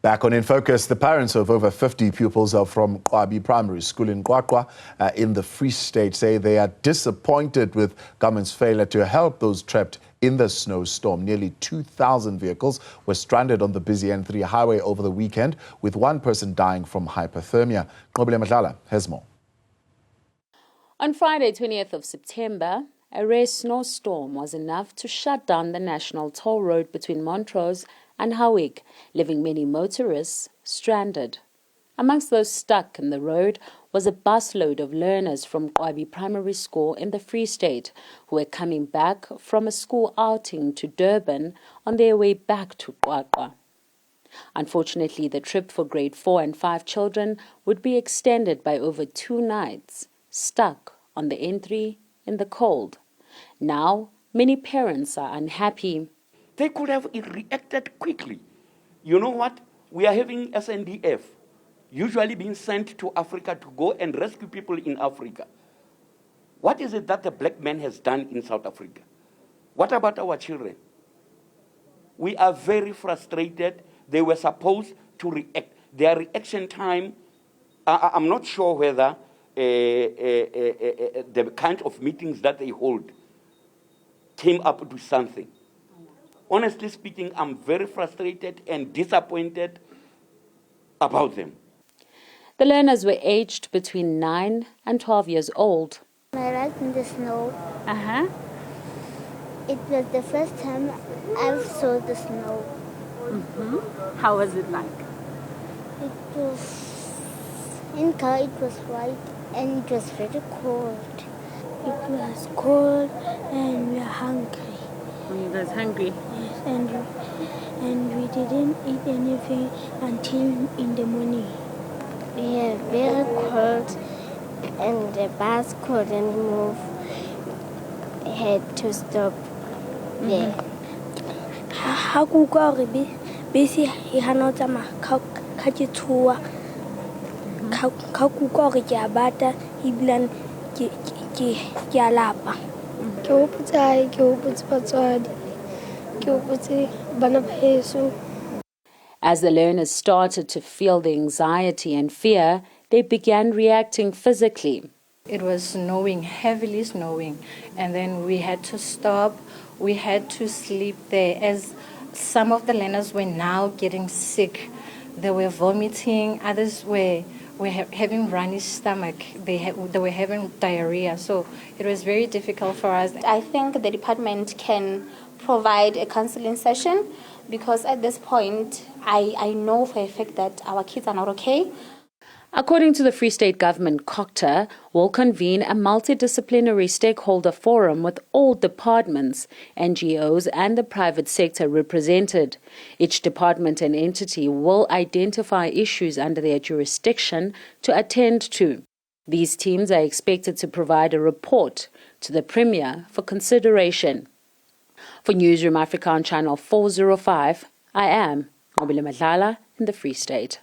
Back on In Focus, the parents of over 50 pupils are from Qwabi Primary School in QwaQwa in the Free State say they are disappointed with government's failure to help those trapped in the snowstorm. Nearly 2,000 vehicles were stranded on the busy N3 highway over the weekend, with one person dying from hypothermia. Nqobile Madlala has more. On Friday, 20th of September, a rare snowstorm was enough to shut down the national toll road between Montrose and Howick, leaving many motorists stranded. Amongst those stuck in the road was a busload of learners from Qwabi Primary School in the Free State who were coming back from a school outing to Durban on their way back to QwaQwa. Unfortunately, the trip for grade 4 and 5 children would be extended by over 2 nights, stuck on the N3 in the cold. Now, many parents are unhappy. They could have reacted quickly. You know what? We are having SNDF usually being sent to Africa to go and rescue people in Africa. What is it that the black man has done in South Africa? What about our children? We are very frustrated. They were supposed to react. Their reaction time, I'm not sure whether the kind of meetings that they hold came up to something. Honestly speaking, I'm very frustrated and disappointed about them. The learners were aged between 9 and 12 years old. I liked in the snow. It was the first time I saw the snow. How was it like? It was, in car it was white and it was very cold. It was cold and we were hungry. You guys hungry? Yes, and we didn't eat anything until in the morning. Yeah, very cold, and the bus couldn't move. Had to stop there. How could go busy? He had not a kajitua. How could go Jabata? He blan Jalapa. As the learners started to feel the anxiety and fear, they began reacting physically. It was snowing, heavily snowing, and then we had to stop. We had to sleep there as some of the learners were now getting sick. They were vomiting, others were having runny stomach, they were having diarrhea, so it was very difficult for us. I think the department can provide a counseling session because at this point I know for a fact that our kids are not okay. According to the Free State government, QwaQwa will convene a multidisciplinary stakeholder forum with all departments, NGOs and the private sector represented. Each department and entity will identify issues under their jurisdiction to attend to. These teams are expected to provide a report to the Premier for consideration. For Newzroom Afrika on Channel 405, I am Nqobile Madlala in the Free State.